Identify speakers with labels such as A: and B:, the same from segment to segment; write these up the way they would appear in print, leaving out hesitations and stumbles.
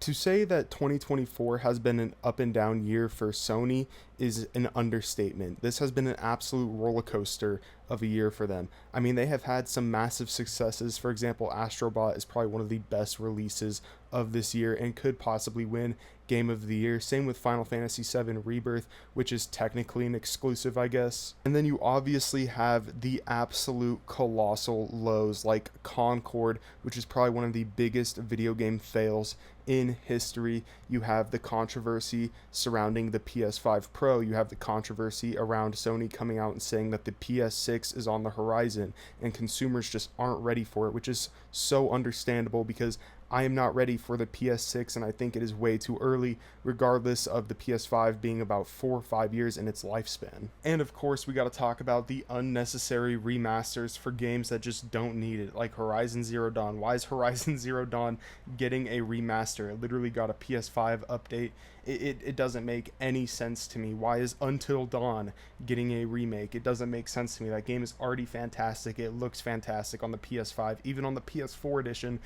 A: To say that 2024 has been an up and down year for Sony is an understatement. This has been an absolute roller coaster of a year for them. I mean, they have had some massive successes. For example, Astrobot is probably one of the best releases of this year and could possibly win Game of the Year. Same with Final Fantasy VII Rebirth, which is technically an exclusive, I guess. And then you obviously have the absolute colossal lows like Concord, which is probably one of the biggest video game fails in history. You have the controversy surrounding the PS5 Pro. You have the controversy around Sony coming out and saying that the PS6 is on the horizon and consumers just aren't ready for it, which is so understandable because I am not ready for the PS6 and I think it is way too early, regardless of the PS5 being about 4 or 5 years in its lifespan. And of course, we got to talk about the unnecessary remasters for games that just don't need it, like Horizon Zero Dawn. Why is Horizon Zero Dawn getting a remaster? It literally got a PS5 update. It doesn't make any sense to me. Why is Until Dawn getting a remake? It doesn't make sense to me. That game is already fantastic. It looks fantastic on the PS5. Even on the PS4 edition,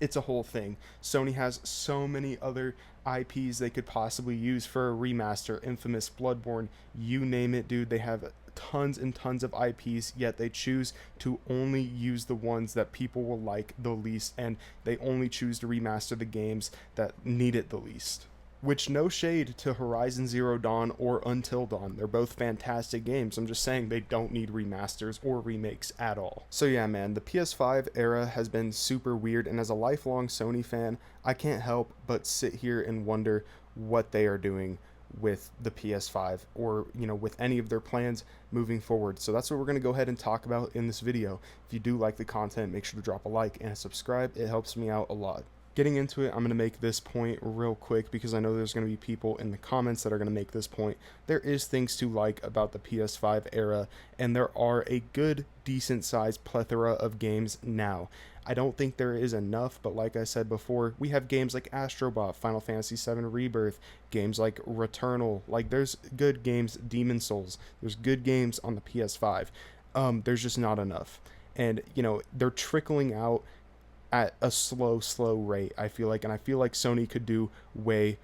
A: it's a whole thing. Sony has so many other IPs they could possibly use for a remaster. Infamous, Bloodborne, you name it, dude. They have tons and tons of IPs, yet they choose to only use the ones that people will like the least, and they only choose to remaster the games that need it the least. Which, no shade to Horizon Zero Dawn or Until Dawn. They're both fantastic games. I'm just saying they don't need remasters or remakes at all. So yeah, man, the PS5 era has been super weird, and as a lifelong Sony fan, I can't help but sit here and wonder what they are doing with the PS5 or, with any of their plans moving forward. So that's what we're going to go ahead and talk about in this video. If you do like the content, make sure to drop a like and a subscribe. It helps me out a lot. Getting into it, I'm going to make this point real quick because I know there's going to be people in the comments that are going to make this point. There is things to like about the PS5 era, and there are a good, decent-sized plethora of games now. I don't think there is enough, but like I said before, we have games like Astrobot, Final Fantasy VII Rebirth, games like Returnal. Like, there's good games, Demon Souls. There's good games on the PS5. There's just not enough. And, they're trickling out at a slow rate, I feel like, and I feel like Sony could do way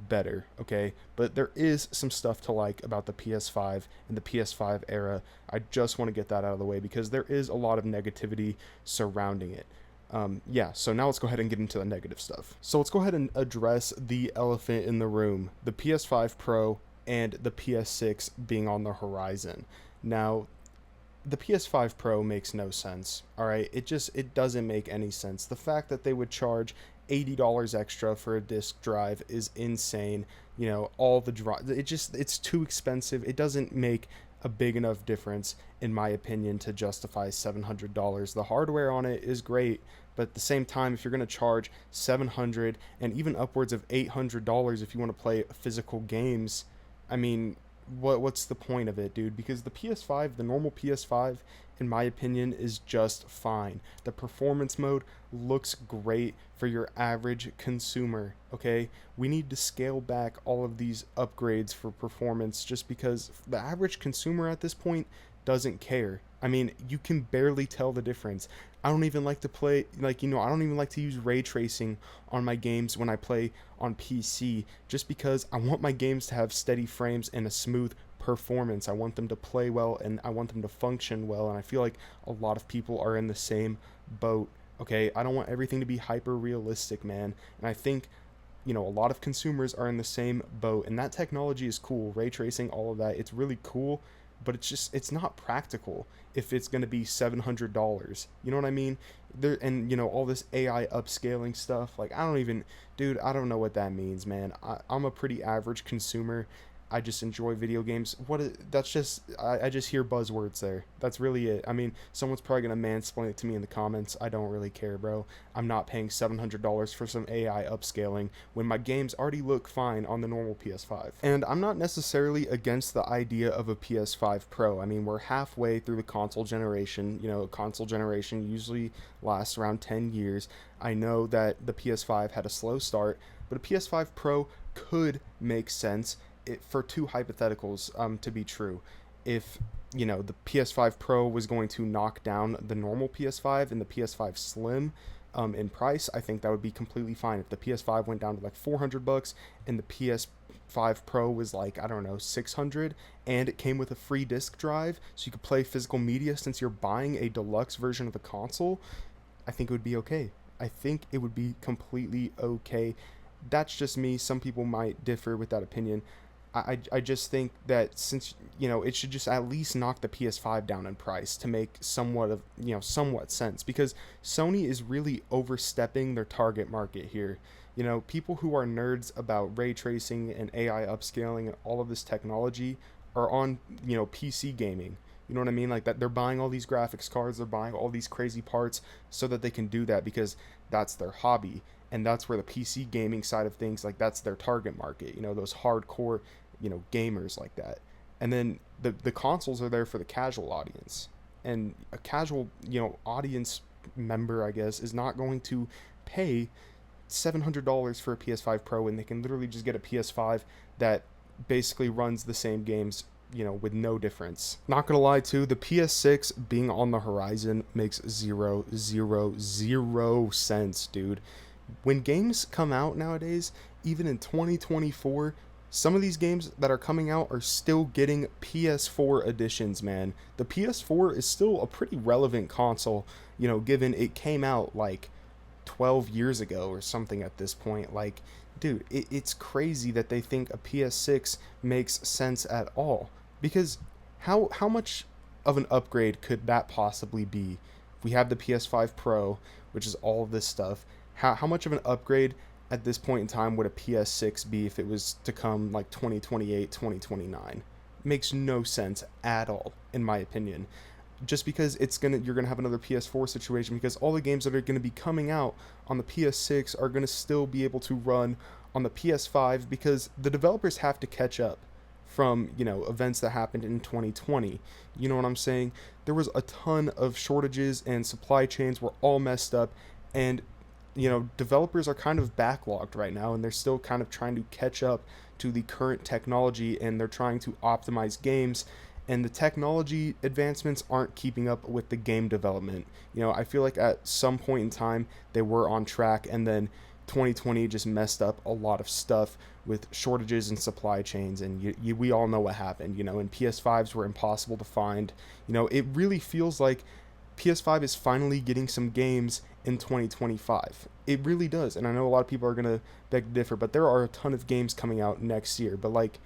A: better, okay? But there is some stuff to like about the PS5 and the PS5 era. I just want to get that out of the way because there is a lot of negativity surrounding it. So now let's go ahead and get into the negative stuff. So let's go ahead and address the elephant in the room, the PS5 Pro and the PS6 being on the horizon. Now, the PS5 Pro makes no sense, alright? It doesn't make any sense. The fact that they would charge $80 extra for a disk drive is insane. All the drive, it's too expensive. It doesn't make a big enough difference, in my opinion, to justify $700. The hardware on it is great, but at the same time, if you're going to charge $700 and even upwards of $800 if you want to play physical games, I mean, what's the point of it, dude? Because the PS5, the normal PS5, in my opinion, is just fine. The performance mode looks great for your average consumer, okay? We need to scale back all of these upgrades for performance just because the average consumer at this point doesn't care. I mean, you can barely tell the difference. I don't even like to play, I don't even like to use ray tracing on my games when I play on PC, just because I want my games to have steady frames and a smooth performance. I want them to play well and I want them to function well, and I feel like a lot of people are in the same boat, okay? I don't want everything to be hyper realistic, man, and I think a lot of consumers are in the same boat, and that technology is cool. Ray tracing, all of that, it's really cool, but it's not practical if it's going to be $700. You know what I mean? And all this AI upscaling stuff, like, I don't know what that means, man. I'm a pretty average consumer. I just enjoy video games. I just hear buzzwords there. That's really it. I mean, someone's probably going to mansplain it to me in the comments. I don't really care, bro. I'm not paying $700 for some AI upscaling when my games already look fine on the normal PS5. And I'm not necessarily against the idea of a PS5 Pro. I mean, we're halfway through the console generation. Console generation usually lasts around 10 years. I know that the PS5 had a slow start, but a PS5 Pro could make sense for two hypotheticals to be true. If the PS5 Pro was going to knock down the normal PS5 and the PS5 Slim, in price, I think that would be completely fine. If the PS5 went down to like $400 and the PS5 Pro was like, I don't know, 600, and it came with a free disc drive so you could play physical media since you're buying a deluxe version of the console, I think it would be okay. I think it would be completely okay. That's just me. Some people might differ with that opinion. I just think that since, it should just at least knock the PS5 down in price to make somewhat sense, because Sony is really overstepping their target market here. People who are nerds about ray tracing and AI upscaling and all of this technology are on, PC gaming. You know what I mean? Like that, they're buying all these graphics cards, they're buying all these crazy parts so that they can do that because that's their hobby. And that's where the PC gaming side of things, like that's their target market, those hardcore, gamers like that. And then the consoles are there for the casual audience. And a casual, audience member, I guess, is not going to pay $700 for a PS5 Pro when they can literally just get a PS5 that basically runs the same games, with no difference. Not gonna lie too, the PS6 being on the horizon makes zero sense, dude. When games come out nowadays, even in 2024, some of these games that are coming out are still getting PS4 editions, man. The PS4 is still a pretty relevant console, given it came out like 12 years ago or something at this point. Like, dude, it's crazy that they think a PS6 makes sense at all. Because how much of an upgrade could that possibly be? We have the PS5 Pro, which is all of this stuff. How much of an upgrade at this point in time would a PS6 be if it was to come like 2028, 2029? Makes no sense at all, in my opinion. Just because you're gonna have another PS4 situation, because all the games that are gonna be coming out on the PS6 are gonna still be able to run on the PS5 because the developers have to catch up from, events that happened in 2020. You know what I'm saying? There was a ton of shortages and supply chains were all messed up, and developers are kind of backlogged right now, and they're still kind of trying to catch up to the current technology, and they're trying to optimize games, and the technology advancements aren't keeping up with the game development. I feel like at some point in time they were on track, and then 2020 just messed up a lot of stuff with shortages and supply chains, and we all know what happened, and PS5s were impossible to find. It really feels like PS5 is finally getting some games in 2025. It really does, and I know a lot of people are going to beg to differ, but there are a ton of games coming out next year, but like,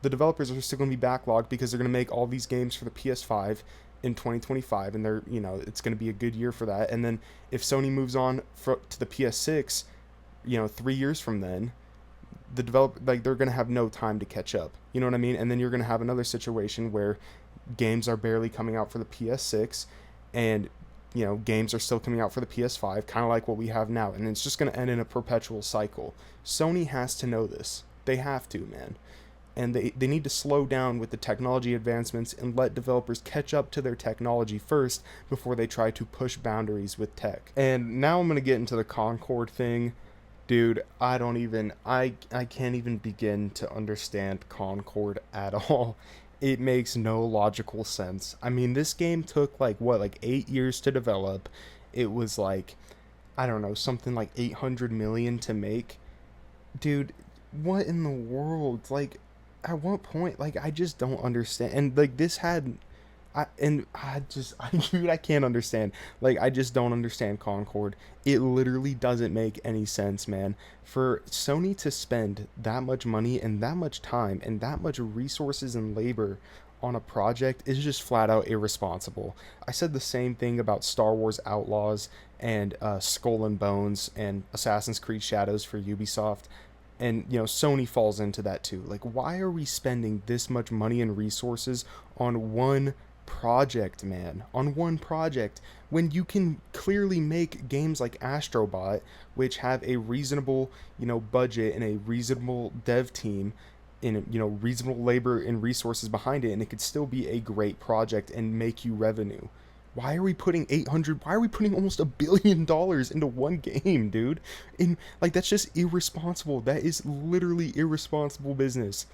A: the developers are still going to be backlogged because they're going to make all these games for the PS5 in 2025, and they're, it's going to be a good year for that. And then if Sony moves on to the PS6, 3 years from then, they're going to have no time to catch up. You know what I mean? And then you're going to have another situation where games are barely coming out for the PS6, and games are still coming out for the PS5, kind of like what we have now, and it's just going to end in a perpetual cycle. Sony has to know this. They have to, man. And they need to slow down with the technology advancements and let developers catch up to their technology first before they try to push boundaries with tech. And now I'm going to get into the Concord thing. Dude, I can't even begin to understand Concord at all. It makes no logical sense. I mean, this game took like 8 years to develop. It was like, I don't know, something like 800 million to make. Dude, what in the world? Like, at what point? Like, I just don't understand. And like, this had, dude, I can't understand. Like, I just don't understand Concord. It literally doesn't make any sense, man. For Sony to spend that much money and that much time and that much resources and labor on a project is just flat out irresponsible. I said the same thing about Star Wars Outlaws and Skull and Bones and Assassin's Creed Shadows for Ubisoft. And, Sony falls into that too. Like, why are we spending this much money and resources on one project, man? On one project, when you can clearly make games like Astrobot, which have a reasonable, budget and a reasonable dev team, in reasonable labor and resources behind it, and it could still be a great project and make you revenue. Why are we putting almost $1 billion into one game, dude? And like, that's just irresponsible. That is literally irresponsible business.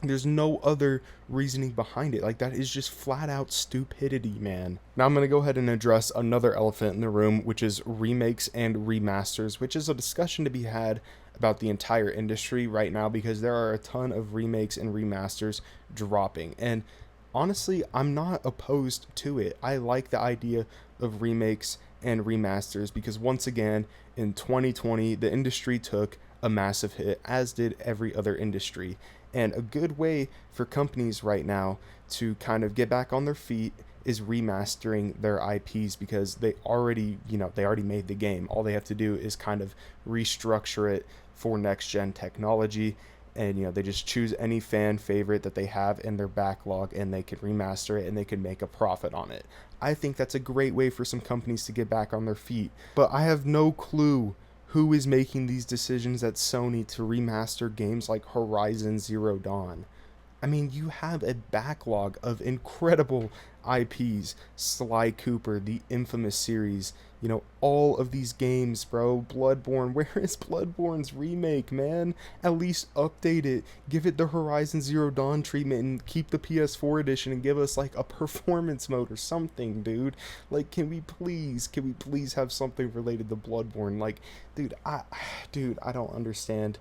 A: There's no other reasoning behind it. Like, that is just flat out stupidity, man. Now I'm going to go ahead and address another elephant in the room, which is remakes and remasters, which is a discussion to be had about the entire industry right now, because there are a ton of remakes and remasters dropping. And honestly, I'm not opposed to it. I like the idea of remakes and remasters because, once again, in 2020, the industry took a massive hit, as did every other industry. And a good way for companies right now to kind of get back on their feet is remastering their IPs, because they already made the game. All they have to do is kind of restructure it for next gen technology, and they just choose any fan favorite that they have in their backlog, and they can remaster it and they can make a profit on it. I think that's a great way for some companies to get back on their feet. But I have no clue who is making these decisions at Sony to remaster games like Horizon Zero Dawn. I mean, you have a backlog of incredible IPs. Sly Cooper, the Infamous series, all of these games, bro. Bloodborne, where is Bloodborne's remake, man? At least update it. Give it the Horizon Zero Dawn treatment and keep the PS4 edition and give us like a performance mode or something, dude. Like, can we please have something related to Bloodborne? Like, dude, I don't understand.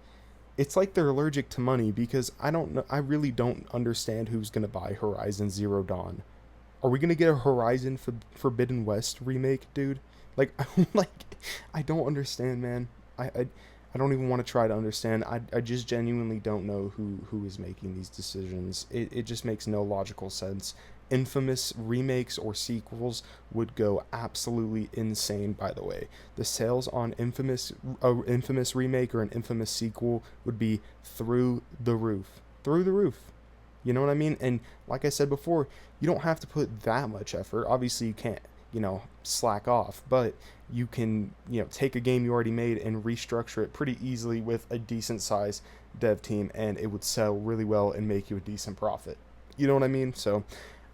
A: It's like they're allergic to money, because I don't know. I really don't understand who's gonna buy Horizon Zero Dawn. Are we gonna get a Horizon Forbidden West remake, dude? Like, I don't understand, man. I don't even want to try to understand. I just genuinely don't know who is making these decisions. It just makes no logical sense. Infamous remakes or sequels would go absolutely insane, by the way. The sales on Infamous remake or an Infamous sequel would be through the roof. Through the roof. You know what I mean? And like I said before, you don't have to put that much effort. Obviously, you can't, slack off, but you can, take a game you already made and restructure it pretty easily with a decent size dev team, and it would sell really well and make you a decent profit. You know what I mean? So,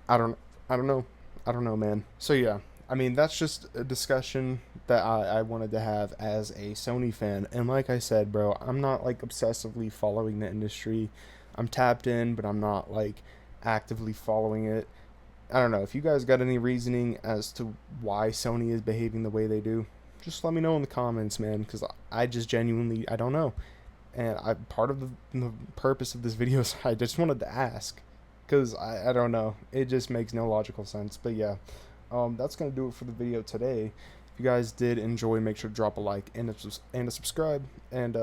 A: I don't, I don't know. I don't know, man. So yeah, I mean, that's just a discussion that I wanted to have as a Sony fan. And like I said, bro, I'm not like obsessively following the industry. I'm tapped in, but I'm not like actively following it. I don't know. If you guys got any reasoning as to why Sony is behaving the way they do, just let me know in the comments, man, because I just genuinely, I don't know. And part of the purpose of this video is I just wanted to ask, because I don't know. It just makes no logical sense. But yeah, that's going to do it for the video today. If you guys did enjoy, make sure to drop a like and a subscribe. And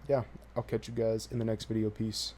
A: yeah, I'll catch you guys in the next video. Peace.